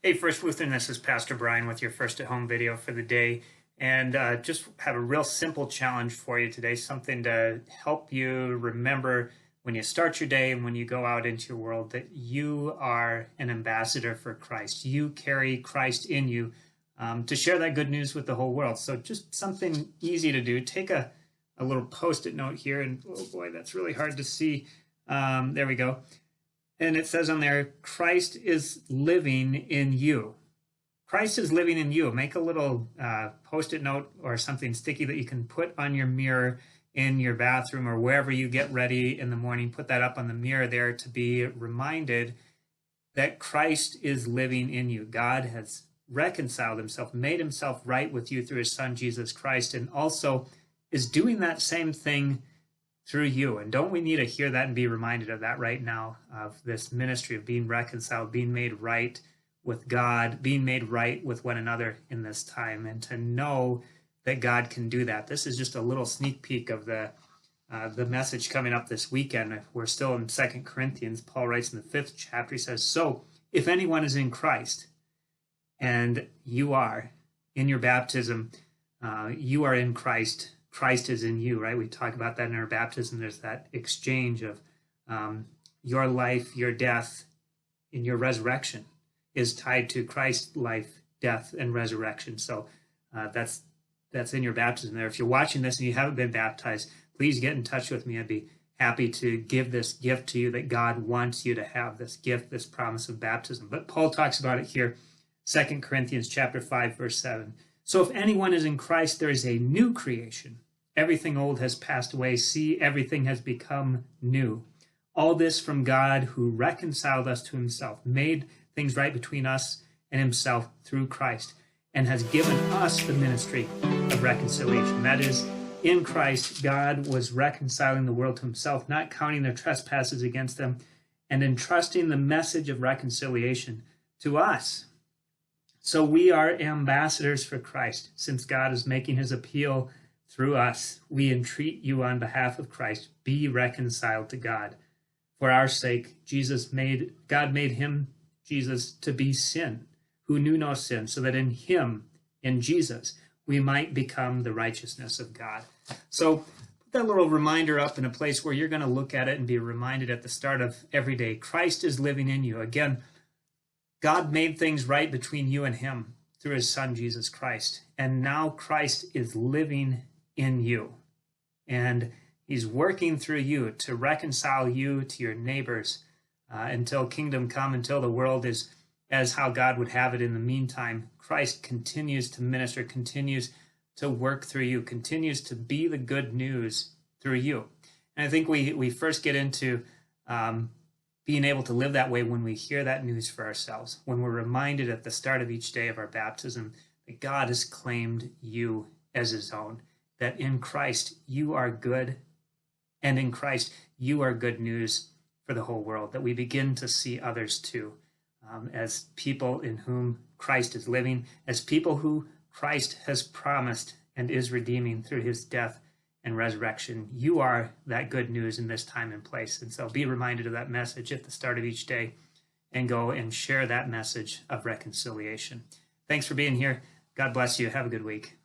Hey, First Lutheran, this is Pastor Brian with your First at Home video for the day. And just have a real simple challenge for you today, something to help you remember when you start your day and when you go out into your world that you are an ambassador for Christ. You carry Christ in you to share that good news with the whole world. So just something easy to do. Take a little Post-it note here, and oh boy, that's really hard to see. There we go. And it says on there, Christ is living in you. Christ is living in you. Make a little Post-it note or something sticky that you can put on your mirror in your bathroom or wherever you get ready in the morning. Put that up on the mirror there to be reminded that Christ is living in you. God has reconciled himself, made himself right with you through his son, Jesus Christ, and also is doing that same thing through you. And don't we need to hear that and be reminded of that right now, of this ministry of being reconciled, being made right with God, being made right with one another in this time, and to know that God can do that. This is just a little sneak peek of the message coming up this weekend. We're still in 2 Corinthians. Paul writes in the 5th chapter, he says, "So if anyone is in Christ," and you are in your baptism, you are in Christ, Christ is in you, right? We talk about that in our baptism. There's that exchange of your life, your death, and your resurrection is tied to Christ's life, death, and resurrection. So that's in your baptism there. If you're watching this and you haven't been baptized, please get in touch with me. I'd be happy to give this gift to you that God wants you to have, this gift, this promise of baptism. But Paul talks about it here, 2 Corinthians chapter 5, verse 7. "So if anyone is in Christ, there is a new creation. Everything old has passed away. See, everything has become new. All this from God, who reconciled us to himself, made things right between us and himself through Christ, and has given us the ministry of reconciliation." That is, in Christ, God was reconciling the world to himself, not counting their trespasses against them, and entrusting the message of reconciliation to us. So we are ambassadors for Christ. Since God is making his appeal through us, we entreat you on behalf of Christ, be reconciled to God. For our sake, God made him, Jesus, to be sin, who knew no sin, so that in him, in Jesus, we might become the righteousness of God. So put that little reminder up in a place where you're going to look at it and be reminded at the start of every day. Christ is living in you. Again, God made things right between you and him through his son, Jesus Christ. And now Christ is living in you. And he's working through you to reconcile you to your neighbors until kingdom come, until the world is as how God would have it. In the meantime, Christ continues to minister, continues to work through you, continues to be the good news through you. And I think we first get into being able to live that way when we hear that news for ourselves, when we're reminded at the start of each day of our baptism that God has claimed you as his own, that in Christ you are good, and in Christ you are good news for the whole world, that we begin to see others too as people in whom Christ is living, as people who Christ has promised and is redeeming through his death and resurrection. You are that good news in this time and place. And so be reminded of that message at the start of each day and go and share that message of reconciliation. Thanks for being here. God bless you. Have a good week.